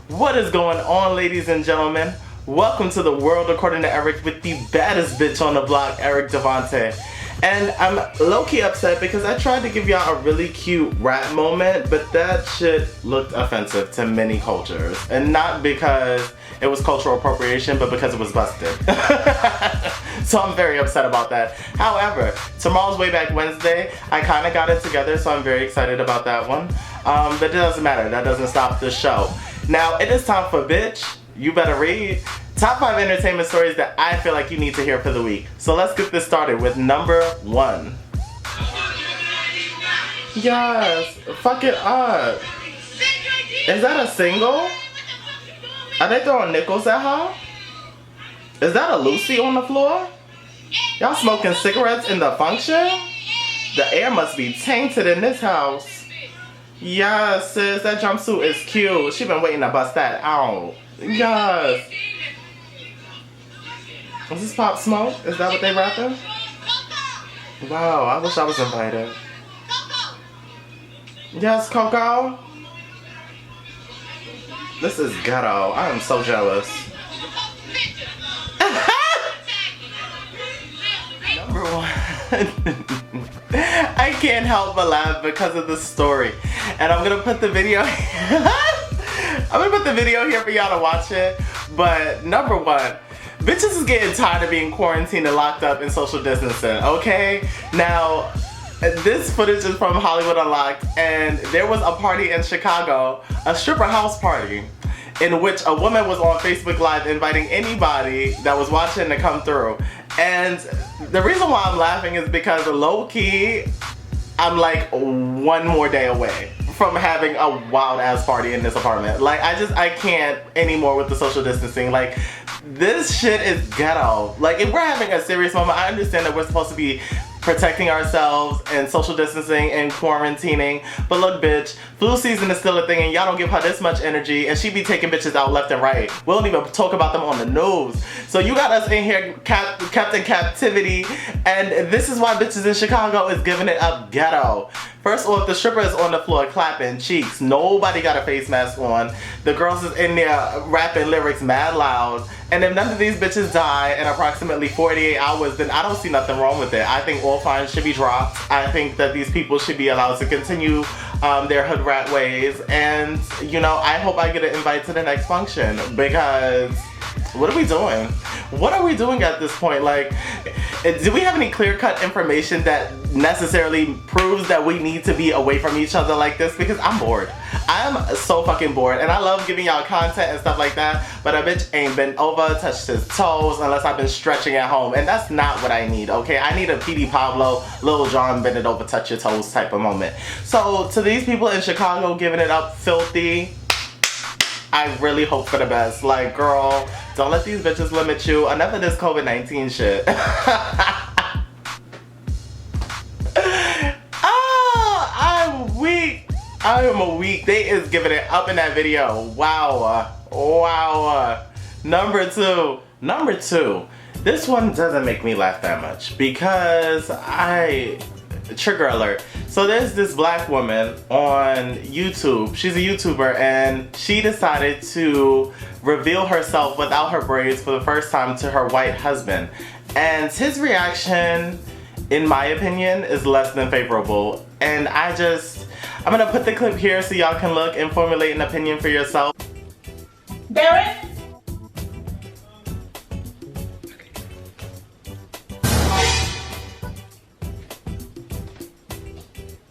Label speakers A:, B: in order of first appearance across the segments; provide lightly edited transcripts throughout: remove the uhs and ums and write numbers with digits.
A: What is going on, ladies and gentlemen? Welcome to the world according to Eric with the baddest bitch on the block, Eric Devante. And I'm low-key upset because I tried to give y'all a really cute rap moment, but that shit looked offensive to many cultures. And not because it was cultural appropriation, but because it was busted. So I'm very upset about that. However, tomorrow's Way Back Wednesday. I kind of got it together, so I'm very excited about that one. But it doesn't matter. That doesn't stop the show. Now, it is time for Bitch, You Better Read. Top 5 entertainment stories that I feel like you need to hear for the week. So let's get this started with number 1. Yes, fuck it up. Is that a single? Are they throwing nickels at her? Is that a Lucy on the floor? Y'all smoking cigarettes in the function? The air must be tainted in this house. Yes, sis, that jumpsuit is cute. She been waiting to bust that out. Yes. Is this Pop Smoke? Is that what they rapping? Wow, I wish I was invited. Yes, Coco. This is ghetto. I am so jealous. Number 1. I can't help but laugh because of the story. And I'm gonna put the video here for y'all to watch it. But number 1, bitches is getting tired of being quarantined and locked up in social distancing, okay? Now, this footage is from Hollywood Unlocked, and there was a party in Chicago, a stripper house party, in which a woman was on Facebook Live inviting anybody that was watching to come through. And the reason why I'm laughing is because low-key, I'm like 1 more day away from having a wild ass party in this apartment. Like, I can't anymore with the social distancing. Like, this shit is ghetto. Like, if we're having a serious moment, I understand that we're supposed to be protecting ourselves and social distancing and quarantining. But look, bitch, flu season is still a thing and y'all don't give her this much energy and she be taking bitches out left and right. We don't even talk about them on the news. So you got us in here kept in captivity, and this is why bitches in Chicago is giving it up ghetto. First off, the stripper is on the floor clapping cheeks. Nobody got a face mask on. The girls is in there rapping lyrics mad loud. And if none of these bitches die in approximately 48 hours, then I don't see nothing wrong with it. I think all fines should be dropped. I think that these people should be allowed to continue their hood rat ways. And, you know, I hope I get an invite to the next function, because what are we doing? What are we doing at this point? Like, do we have any clear-cut information that necessarily proves that we need to be away from each other like this? Because I'm bored. I'm so fucking bored, and I love giving y'all content and stuff like that, but a bitch ain't been over, touched his toes, unless I've been stretching at home, and that's not what I need, okay? I need a P.D. Pablo, Lil Jon bend it over, touch your toes type of moment. So, to these people in Chicago giving it up filthy, I really hope for the best. Like, girl, don't let these bitches limit you. Enough of this COVID-19 shit. Oh, I'm weak. I am a weak. They is giving it up in that video. Wow. Wow. Number two. This one doesn't make me laugh that much because trigger alert. So there's this black woman on YouTube. She's a YouTuber, and she decided to reveal herself without her braids for the first time to her white husband. And his reaction, in my opinion, is less than favorable. And I'm gonna put the clip here so y'all can look and formulate an opinion for yourself.
B: Barrett?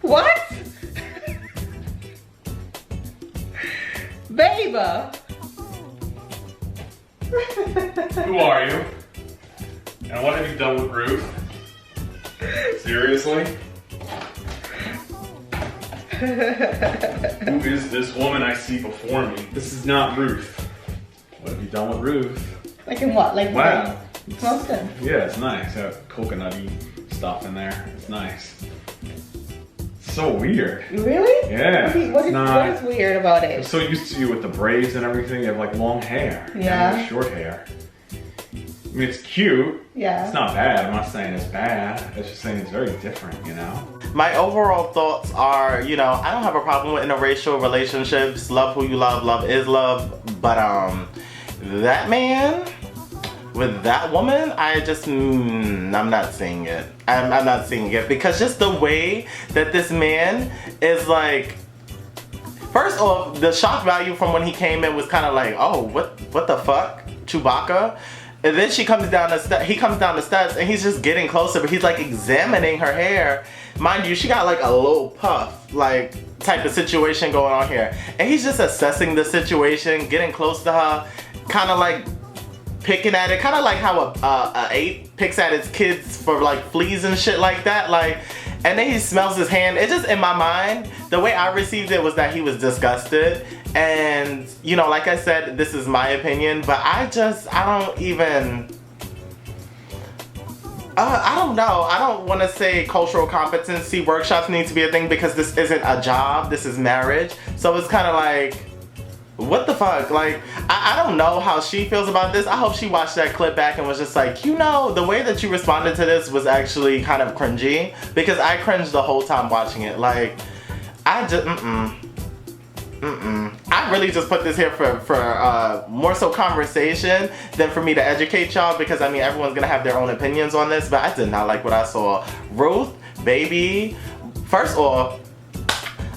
B: What? Babe!
C: Who are you? And what have you done with Ruth? Seriously? Who is this woman I see before me? This is not Ruth. What have you done with Ruth?
B: Like in what? Like
C: wow.
B: Boston?
C: Yeah, it's nice. Got coconutty stuff in there. It's nice. So weird.
B: Really?
C: Yeah.
B: What is weird about it?
C: I'm so used to you with the braids and everything. You have like long hair.
B: Yeah.
C: Short hair. I mean, it's cute.
B: Yeah.
C: It's not bad. I'm not saying it's bad. It's just saying it's very different, you know?
A: My overall thoughts are, you know, I don't have a problem with interracial relationships. Love who you love. Love is love. But that man with that woman, I just, I'm not seeing it. I'm not seeing it because just the way that this man is like, first off, the shock value from when he came in was kind of like, oh, what the fuck, Chewbacca? And then he comes down the steps and he's just getting closer, but he's like examining her hair. Mind you, she got like a little puff, like type of situation going on here. And he's just assessing the situation, getting close to her, kind of like picking at it, kind of like how a ape picks at its kids for like fleas and shit like that. Like, and then he smells his hand. It just, in my mind, the way I received it was that he was disgusted. And, you know, like I said, this is my opinion, but I don't even, I don't know. I don't want to say cultural competency workshops need to be a thing because this isn't a job, this is marriage. So it's kind of like, what the fuck? Like, I don't know how she feels about this. I hope she watched that clip back and was just like, you know, the way that you responded to this was actually kind of cringy, because I cringed the whole time watching it. Like, I just, I really just put this here for more so conversation than for me to educate y'all, because I mean, everyone's gonna have their own opinions on this, but I did not like what I saw. Ruth, baby, first off,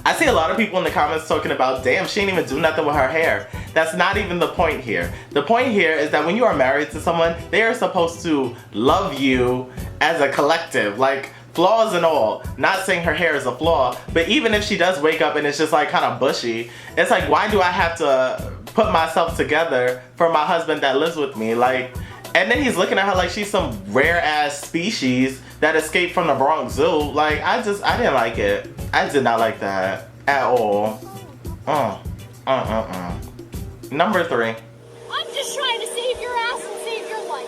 A: I see a lot of people in the comments talking about, damn, she didn't even do nothing with her hair. That's not even the point here. The point here is that when you are married to someone, they are supposed to love you as a collective, like flaws and all. Not saying her hair is a flaw, but even if she does wake up and it's just like kind of bushy, it's like, why do I have to put myself together for my husband that lives with me? Like, and then he's looking at her like she's some rare ass species that escaped from the Bronx Zoo. Like, I didn't like it. I did not like that at all. Number 3.
D: I'm just trying to save your ass and save your life.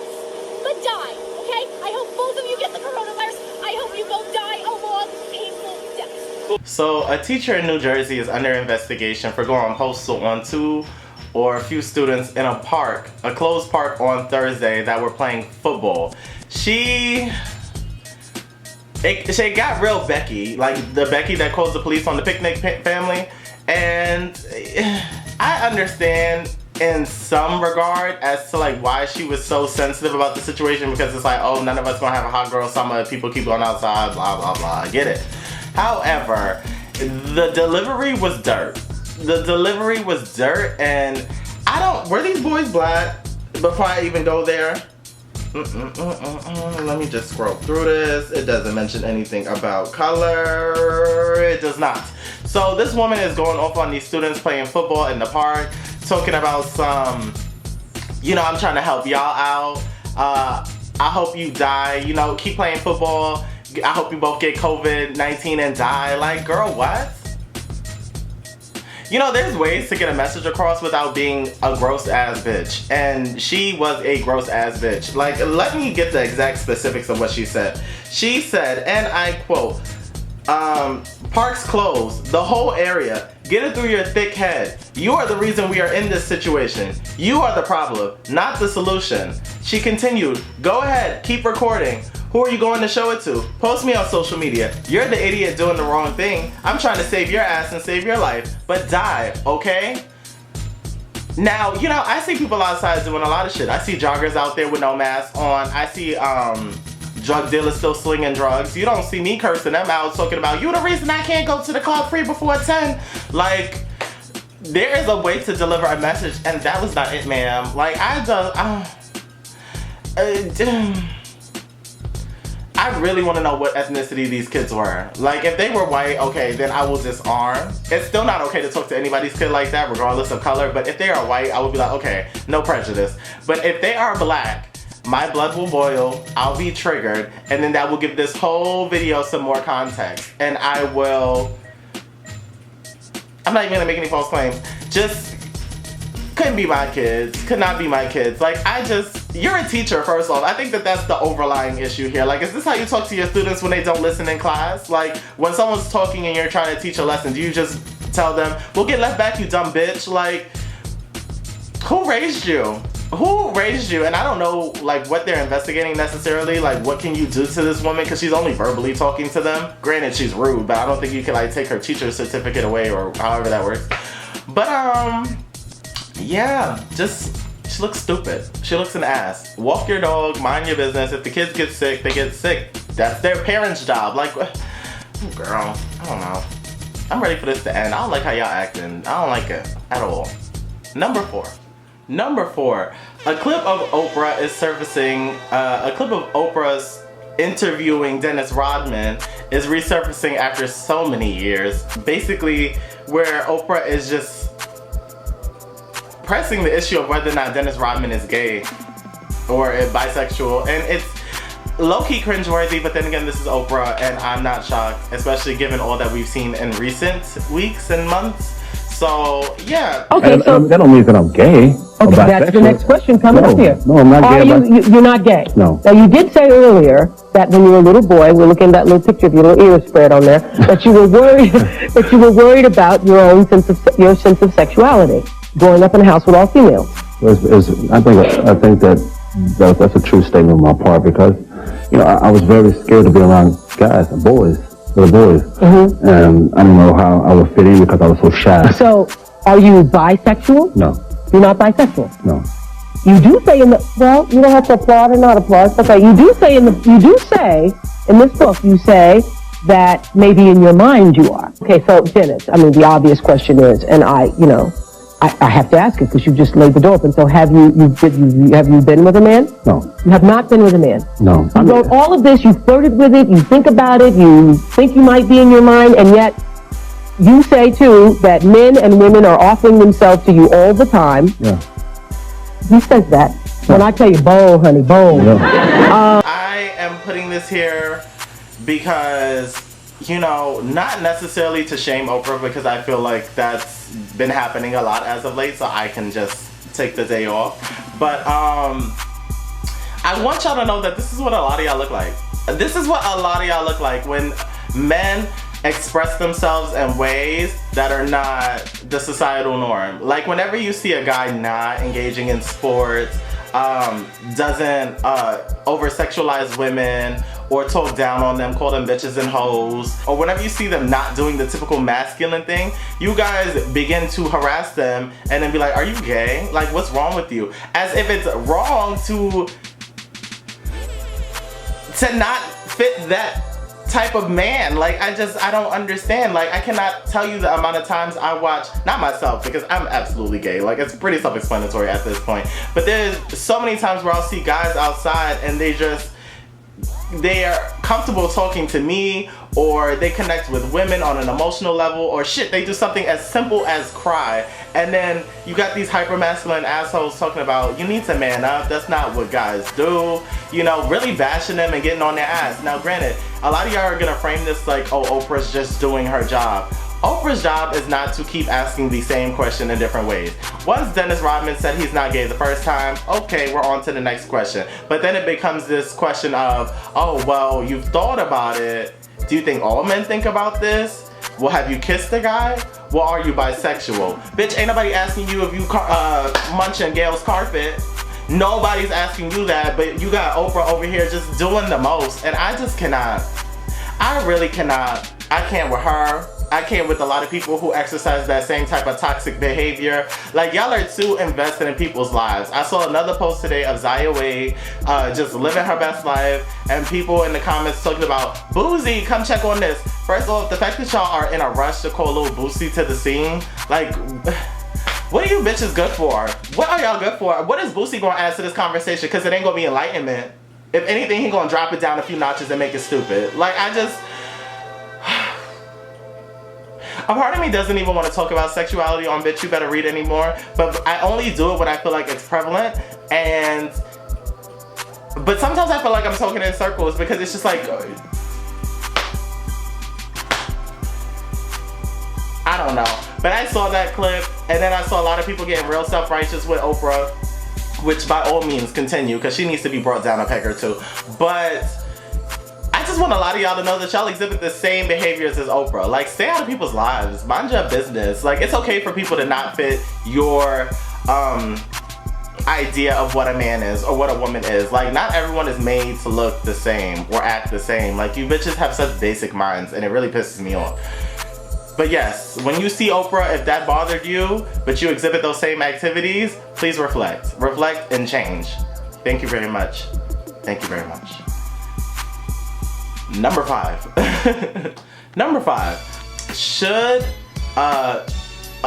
D: But die, okay? I hope both of you get the coronavirus. I hope you both die a long, painful death.
A: So, a teacher in New Jersey is under investigation for going postal on 2 or a few students in a park, a closed park on Thursday that were playing football. It got real Becky, like the Becky that calls the police on the picnic family. And I understand in some regard as to like why she was so sensitive about the situation, because it's like, oh, none of us gonna have a hot girl summer, people keep going outside, blah, blah, blah, I get it. However, the delivery was dirt. The delivery was dirt, and were these boys black before I even go there? Let me just scroll through this. It doesn't mention anything about color. It does not. So this woman is going off on these students playing football in the park, talking about some, you know, I'm trying to help y'all out. I hope you die. You know, keep playing football. I hope you both get COVID-19 and die. Like, girl, what? You know, there's ways to get a message across without being a gross ass bitch. And she was a gross ass bitch. Like, let me get the exact specifics of what she said. She said, and I quote, parks closed, the whole area. Get it through your thick head. You are the reason we are in this situation. You are the problem, not the solution. She continued, go ahead, keep recording. Who are you going to show it to? Post me on social media. You're the idiot doing the wrong thing. I'm trying to save your ass and save your life, but die, okay? Now, you know, I see people outside doing a lot of shit. I see joggers out there with no mask on. I see drug dealers still slinging drugs. You don't see me cursing them out, talking about, you the reason I can't go to the club free before 10. Like, there is a way to deliver a message, and that was not it, ma'am. Like, I really want to know what ethnicity these kids were. Like, if they were white, okay, then I will disarm. It's still not okay to talk to anybody's kid like that, regardless of color. But if they are white, I would be like, okay, no prejudice. But if they are black, my blood will boil, I'll be triggered, and then that will give this whole video some more context. And I'm not even gonna make any false claims. Just couldn't be my kids, could not be my kids. Like, you're a teacher, first off. I think that that's the overlying issue here. Like, is this how you talk to your students when they don't listen in class? Like, when someone's talking and you're trying to teach a lesson, do you just tell them, well, get left back, you dumb bitch? Like, who raised you? who raised you? And I don't know like what they're investigating necessarily. Like what can you do to this woman? Because she's only verbally talking to them. Granted, she's rude, but I don't think you can like take her teacher's certificate away or however that works. But yeah, just she looks stupid. She looks an ass. Walk your dog, mind your business. If the kids get sick, they get sick. That's their parents' job. Like, girl, I don't know. I'm ready for this to end. I don't like how y'all acting. I don't like it at all. Number four, a clip of Oprah is surfacing. A clip of Oprah's interviewing Dennis Rodman is resurfacing after so many years. Basically, where Oprah is just pressing the issue of whether or not Dennis Rodman is gay or bisexual, and it's low-key cringeworthy, but then again, this is Oprah, and I'm not shocked, especially given all that we've seen in recent weeks and months. So, yeah.
E: Okay, so
F: that don't mean that I'm gay.
E: Okay, that's the next question coming up here.
F: No, I'm not gay.
E: You're not gay?
F: No.
E: Now, you did say earlier that when you were a little boy, we're looking at that little picture of your little ears spread on there, that you were worried about your own sense of sexuality, growing up in a house with all females.
F: I think that's a true statement on my part, because I was very scared to be around guys and boys, little boys, and I didn't know how I would fit in because I was so shy. So,
E: are you bisexual?
F: No.
E: You're not bisexual?
F: No.
E: You do say you don't have to applaud or not applaud. Okay, you do say in this book, you say that maybe in your mind you are. Okay, so Dennis, I mean, the obvious question is, and I have to ask it because you just laid the door open. So have you been with a man?
F: No.
E: You have not been with a man?
F: No.
E: You wrote all of this, you flirted with it, you think about it, you think you might be in your mind, and yet you say too that men and women are offering themselves to you all the time.
F: Yeah.
E: Who says that? When I tell you, boom, honey, boom.
F: Yeah.
A: I am putting this here because, not necessarily to shame Oprah, because I feel like that's been happening a lot as of late, so I can just take the day off. But I want y'all to know that this is what a lot of y'all look like. This is what a lot of y'all look like when men express themselves in ways that are not the societal norm. Like whenever you see a guy not engaging in sports, doesn't over-sexualize women or talk down on them, call them bitches and hoes, or whenever you see them not doing the typical masculine thing, you guys begin to harass them and then be like, are you gay? Like, what's wrong with you? As if it's wrong to not fit that type of man. Like, I don't understand. Like, I cannot tell you the amount of times I watch, not myself, because I'm absolutely gay. Like, it's pretty self-explanatory at this point. But there's so many times where I'll see guys outside and they are comfortable talking to me, or they connect with women on an emotional level, or shit, they do something as simple as cry. And then you got these hyper-masculine assholes talking about, you need to man up, that's not what guys do. Really bashing them and getting on their ass. Now granted, a lot of y'all are gonna frame this like, oh, Oprah's just doing her job. Oprah's job is not to keep asking the same question in different ways. Once Dennis Rodman said he's not gay the first time, okay, we're on to the next question. But then it becomes this question of, oh, well, you've thought about it. Do you think all men think about this? Well, have you kissed a guy? Well, are you bisexual? Bitch, ain't nobody asking you if you munching Gail's carpet. Nobody's asking you that, but you got Oprah over here just doing the most. And I just cannot. I really cannot. I can't with her. I can't with a lot of people who exercise that same type of toxic behavior. Like, y'all are too invested in people's lives. I saw another post today of Zaya Wade just living her best life, and people in the comments talking about, Boozy, come check on this. First of all, the fact that y'all are in a rush to call Lil Boosie to the scene, like, what are you bitches good for? What are y'all good for? What is Boosie gonna add to this conversation? Because it ain't gonna be enlightenment. If anything, he gonna drop it down a few notches and make it stupid. Like, a part of me doesn't even want to talk about sexuality on Bitch You Better Read anymore, but I only do it when I feel like it's prevalent, but sometimes I feel like I'm talking in circles because it's just like, I don't know. But I saw that clip, and then I saw a lot of people getting real self-righteous with Oprah, which by all means continue, because she needs to be brought down a peg or two. But I just want a lot of y'all to know that y'all exhibit the same behaviors as Oprah. Like, stay out of people's lives. Mind your business. Like, it's okay for people to not fit your idea of what a man is or what a woman is. Like, not everyone is made to look the same or act the same. Like, you bitches have such basic minds, and it really pisses me off. But yes, when you see Oprah, if that bothered you, but you exhibit those same activities, please reflect. Reflect and change. Thank you very much. Thank you very much. Number 5. Number 5. Should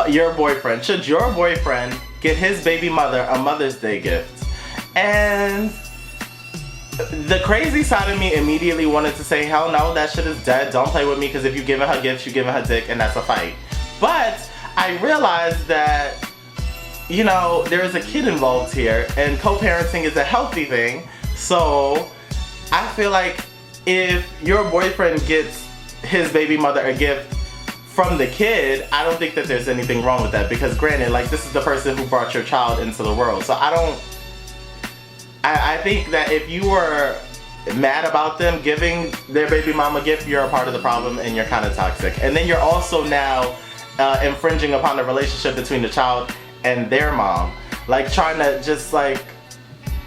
A: your boyfriend get his baby mother a Mother's Day gift? And the crazy side of me immediately wanted to say, hell no, that shit is dead. Don't play with me, because if you're giving her gifts, you're giving her dick, and that's a fight. But I realized that, you know, there is a kid involved here, and co-parenting is a healthy thing. So I feel like if your boyfriend gets his baby mother a gift from the kid, I don't think that there's anything wrong with that, because granted, like, this is the person who brought your child into the world. So I think that if you were mad about them giving their baby mama a gift, you're a part of the problem and you're kind of toxic. And then you're also now infringing upon the relationship between the child and their mom. Like, trying to just like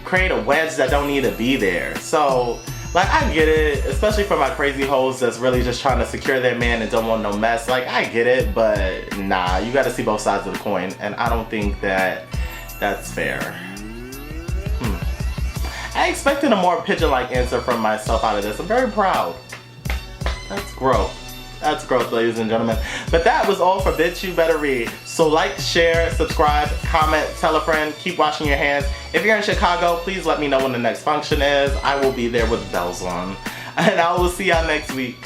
A: create a wedge that don't need to be there. So, like, I get it, especially for my crazy hoes that's really just trying to secure their man and don't want no mess. Like, I get it, but nah, you gotta see both sides of the coin, and I don't think that that's fair. I expected a more pigeon-like answer from myself out of this. I'm very proud. That's growth. That's growth, ladies and gentlemen. But that was all for Bitch You Better Read. So like, share, subscribe, comment, tell a friend, keep washing your hands. If you're in Chicago, please let me know when the next function is. I will be there with bells on. And I will see y'all next week.